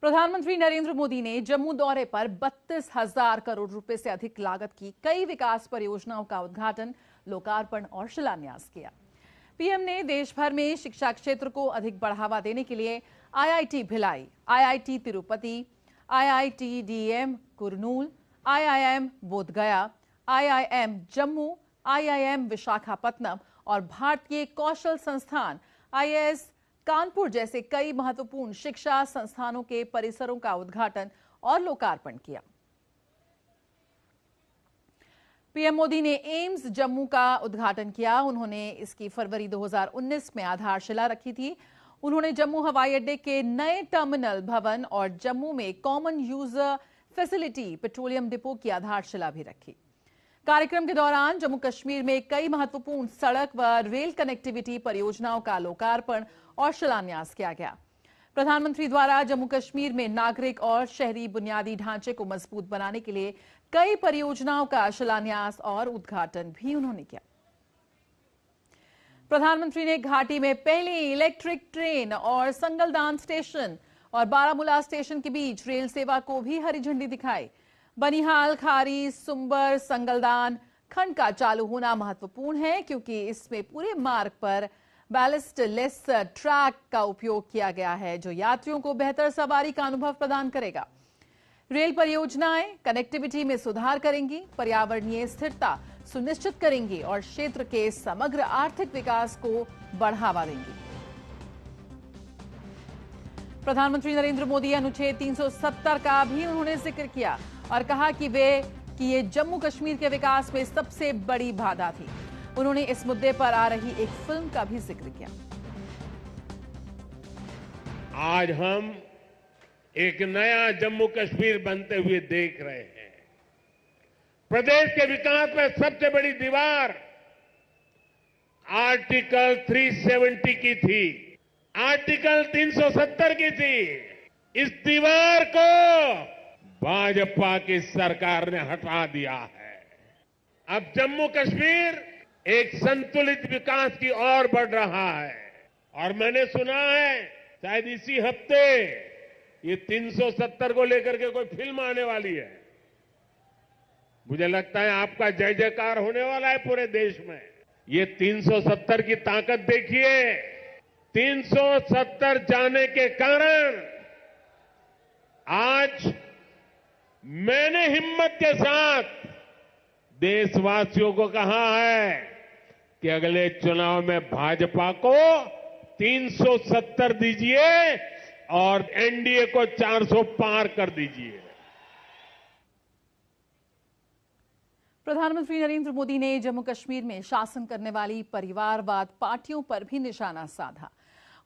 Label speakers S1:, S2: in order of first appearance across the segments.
S1: प्रधानमंत्री नरेंद्र मोदी ने जम्मू दौरे पर 32,000 करोड़ रुपए से अधिक लागत की कई विकास परियोजनाओं का उद्घाटन, लोकार्पण और शिलान्यास किया। पीएम ने देश भर में शिक्षा क्षेत्र को अधिक बढ़ावा देने के लिए IIT Bhilai, IIT Tirupati, IITDM Kurnool, IIM Bodhgaya, IIM Jammu, IIM Visakhapatnam और भारतीय कौशल संस्थान आईआईएस कानपुर जैसे कई महत्वपूर्ण शिक्षा संस्थानों के परिसरों का उद्घाटन और लोकार्पण किया। पीएम मोदी ने एम्स जम्मू का उद्घाटन किया। उन्होंने इसकी फरवरी 2019 में आधारशिला रखी थी। उन्होंने जम्मू हवाई अड्डे के नए टर्मिनल भवन और जम्मू में common user facility petroleum depot की आधारशिला भी रखी। कार्यक्रम के दौरान जम्मू कश्मीर में कई महत्वपूर्ण सड़क व रेल कनेक्टिविटी परियोजनाओं का लोकार्पण और शिलान्यास किया गया। प्रधानमंत्री द्वारा जम्मू कश्मीर में नागरिक और शहरी बुनियादी ढांचे को मजबूत बनाने के लिए कई परियोजनाओं का शिलान्यास और उद्घाटन भी उन्होंने किया। प्रधानमंत्री ने घाटी में पहली इलेक्ट्रिक ट्रेन और संगलदान स्टेशन और बारामूला स्टेशन के बीच रेल सेवा को भी हरी झंडी दिखाई। बनिहाल, खारी, सुंबर, संगलदान खंड का चालू होना महत्वपूर्ण है क्योंकि इसमें पूरे मार्ग पर बैलिस्ट लेस ट्रैक का उपयोग किया गया है, जो यात्रियों को बेहतर सवारी का अनुभव प्रदान करेगा। रेल परियोजनाएं कनेक्टिविटी में सुधार करेंगी, पर्यावरणीय स्थिरता सुनिश्चित करेंगी और क्षेत्र के समग्र आर्थिक विकास को बढ़ावा देंगी। प्रधानमंत्री नरेंद्र मोदी अनुच्छेद 370 का भी उन्होंने जिक्र किया और कहा कि ये जम्मू कश्मीर के विकास में सबसे बड़ी बाधा थी। उन्होंने इस मुद्दे पर आ रही एक फिल्म का भी जिक्र किया।
S2: आज हम एक नया जम्मू कश्मीर बनते हुए देख रहे हैं। प्रदेश के विकास में सबसे बड़ी दीवार आर्टिकल 370 की थी, आर्टिकल 370 की थी। इस दीवार को भाजपा की सरकार ने हटा दिया है। अब जम्मू कश्मीर एक संतुलित विकास की ओर बढ़ रहा है और मैंने सुना है शायद इसी हफ्ते ये 370 को लेकर के कोई फिल्म आने वाली है। मुझे लगता है आपका जय जयकार होने वाला है पूरे देश में। ये 370 की ताकत देखिए। 370 जाने के कारण आज मैंने हिम्मत के साथ देशवासियों को कहा है कि अगले चुनाव में भाजपा को 370 दीजिए और एनडीए को 400 पार कर दीजिए।
S1: प्रधानमंत्री नरेंद्र मोदी ने जम्मू कश्मीर में शासन करने वाली परिवारवाद पार्टियों पर भी निशाना साधा।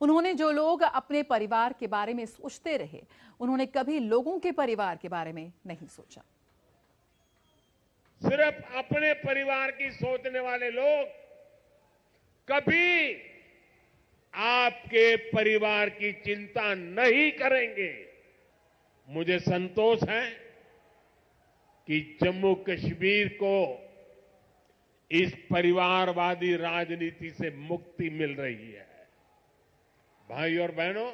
S1: उन्होंने जो लोग अपने परिवार के बारे में सोचते रहे, उन्होंने कभी लोगों के परिवार के बारे में नहीं सोचा।
S2: सिर्फ अपने परिवार की सोचने वाले लोग कभी आपके परिवार की चिंता नहीं करेंगे। मुझे संतोष है कि जम्मू कश्मीर को इस परिवारवादी राजनीति से मुक्ति मिल रही है। भाई और बहनों,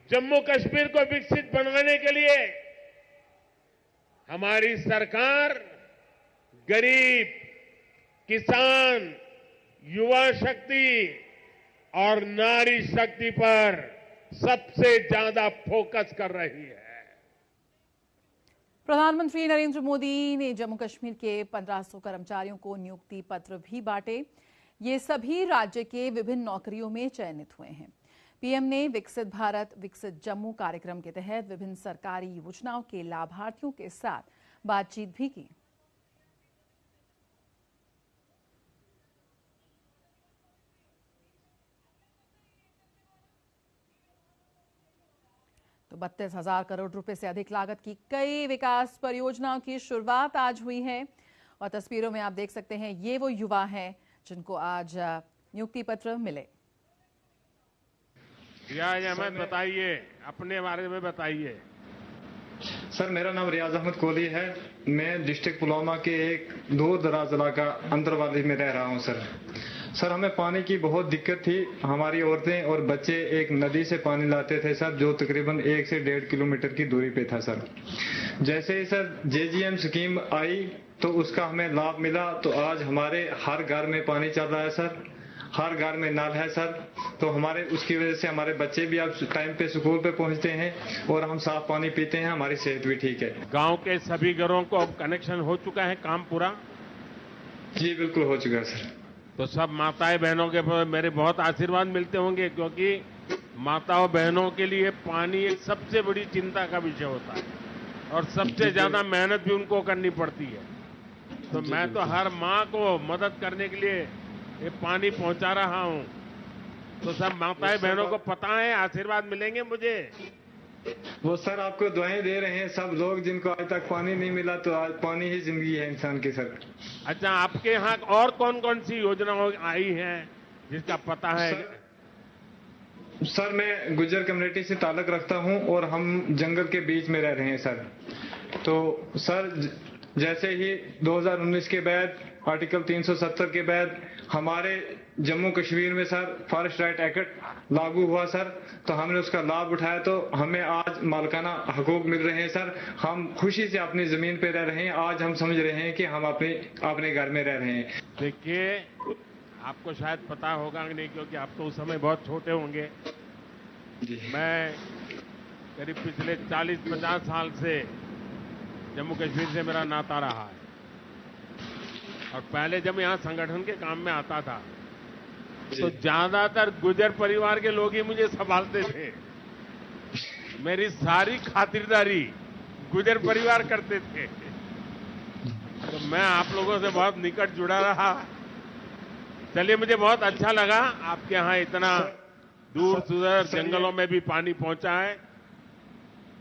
S2: जम्मू कश्मीर को विकसित बनाने के लिए हमारी सरकार गरीब, किसान, युवा शक्ति और नारी शक्ति पर सबसे ज्यादा फोकस कर रही है।
S1: प्रधानमंत्री नरेंद्र मोदी ने जम्मू कश्मीर के 1500 कर्मचारियों को नियुक्ति पत्र भी बांटे। ये सभी राज्य के विभिन्न नौकरियों में चयनित हुए हैं। पीएम ने विकसित भारत विकसित जम्मू कार्यक्रम के तहत विभिन्न सरकारी योजनाओं के लाभार्थियों के साथ बातचीत भी की। तो 32,000 करोड़ रुपए से अधिक लागत की कई विकास परियोजनाओं की शुरुआत आज हुई है और तस्वीरों में आप देख सकते हैं ये वो युवा हैं जिनको आज नियुक्ति पत्र मिले।
S2: रियाज अहमद, बताइए अपने बारे में बताइए।
S3: सर, मेरा नाम रियाज अहमद कोहली है। मैं डिस्ट्रिक्ट पुलवामा के एक दूर दराज इलाका अंतरवाली में रह रहा हूं। सर हमें पानी की बहुत दिक्कत थी। हमारी औरतें और बच्चे एक नदी से पानी लाते थे सर, जो तकरीबन 1 से 1.5 किलोमीटर की दूरी पे था सर। जैसे ही सर JGM स्कीम आई तो उसका हमें लाभ मिला, तो आज हमारे हर घर में पानी चल रहा है सर, हर घर में नल है सर। तो हमारे उसकी वजह से हमारे बच्चे भी अब टाइम पे स्कूल पे पहुंचते हैं और हम साफ पानी पीते हैं, हमारी सेहत भी ठीक है।
S2: गांव के सभी घरों को अब कनेक्शन हो चुका है, काम पूरा?
S3: जी बिल्कुल हो चुका है सर।
S2: तो सब माताएं बहनों के मेरे बहुत आशीर्वाद मिलते होंगे, क्योंकि माताओं बहनों के लिए पानी एक सबसे बड़ी चिंता का विषय होता है और सबसे ज्यादा मेहनत भी उनको करनी पड़ती है। तो मैं तो हर माँ को मदद करने के लिए ये पानी पहुंचा रहा हूं। तो सब माताएं बहनों को पता है, आशीर्वाद मिलेंगे मुझे।
S3: वो सर आपको दुआएं दे रहे हैं सब लोग, जिनको आज तक पानी नहीं मिला, तो आज पानी ही जिंदगी है इंसान की सर।
S2: अच्छा, आपके यहाँ और कौन कौन सी योजनाएं आई हैं जिसका पता है?
S3: सर मैं गुज्जर कम्युनिटी से ताल्लुक रखता हूं और हम जंगल के बीच में रह रहे हैं सर। तो सर जैसे ही 2019 के बाद आर्टिकल 370 के बाद हमारे जम्मू कश्मीर में सर फॉरेस्ट राइट एक्ट लागू हुआ सर, तो हमने उसका लाभ उठाया, तो हमें आज मालिकाना हकूक मिल रहे हैं सर। हम खुशी से अपनी जमीन पे रह रहे हैं। आज हम समझ रहे हैं कि हम अपने घर में रह रहे हैं।
S2: देखिए, आपको शायद पता होगा कि नहीं, क्योंकि आप तो उस समय बहुत छोटे होंगे। मैं करीब पिछले 40-50 साल से जम्मू कश्मीर से मेरा नाता रहा है, और पहले जब यहाँ संगठन के काम में आता था तो ज्यादातर गुजर परिवार के लोग ही मुझे संभालते थे। मेरी सारी खातिरदारी गुजर परिवार करते थे। तो मैं आप लोगों से बहुत निकट जुड़ा रहा। चलिए, मुझे बहुत अच्छा लगा आपके यहाँ इतना दूर सुदूर जंगलों में भी पानी पहुंचा है।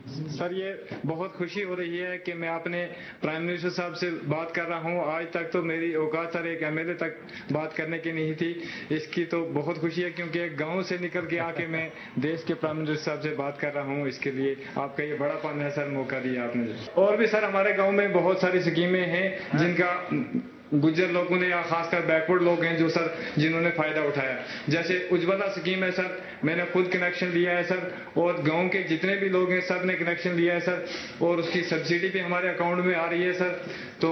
S3: सर ये बहुत खुशी हो रही है कि मैं अपने प्राइम मिनिस्टर साहब से बात कर रहा हूं। आज तक तो मेरी औकात सर एक MLA तक बात करने की नहीं थी। इसकी तो बहुत खुशी है, क्योंकि एक गांव से निकल के आके मैं देश के प्राइम मिनिस्टर साहब से बात कर रहा हूं। इसके लिए आपका ये बड़ापन है सर, मौका दिया आपने। और भी सर हमारे गाँव में बहुत सारी स्कीमें हैं जिनका गुज्जर लोगों ने या खासकर बैकवर्ड लोग हैं जो सर जिन्होंने फायदा उठाया। जैसे उज्ज्वला स्कीम है सर, मैंने खुद कनेक्शन लिया है सर, और गांव के जितने भी लोग हैं सब ने कनेक्शन लिया है सर, और उसकी सब्सिडी भी हमारे अकाउंट में आ रही है सर। तो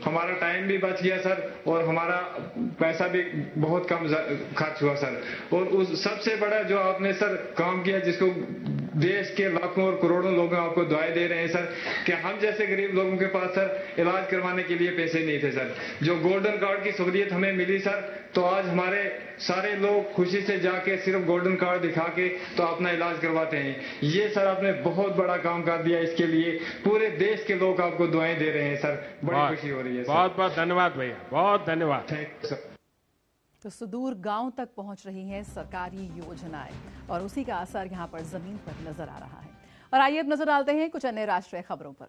S3: हमारा टाइम भी बच गया सर, और हमारा पैसा भी बहुत कम खर्च हुआ सर। और उस सबसे बड़ा जो आपने सर काम किया, जिसको देश के लाखों और करोड़ों लोग आपको दुआएं दे रहे हैं सर, कि हम जैसे गरीब लोगों के पास सर इलाज करवाने के लिए पैसे नहीं थे सर। जो गोल्डन कार्ड की सहूलियत हमें मिली सर, तो आज हमारे सारे लोग खुशी से जाके सिर्फ गोल्डन कार्ड दिखा के तो अपना इलाज करवाते हैं। ये सर आपने बहुत बड़ा काम कर दिया। इसके लिए पूरे देश के लोग आपको दुआएं दे रहे हैं सर। बड़ी खुशी हो रही है।
S2: बहुत बहुत धन्यवाद भैया, बहुत धन्यवाद।
S3: Thank you sir.
S1: तो सुदूर गांव तक पहुंच रही हैं सरकारी योजनाएं, और उसी का असर यहां पर जमीन पर नजर आ रहा है। और आइए अब नजर डालते हैं कुछ अन्य राष्ट्रीय खबरों पर।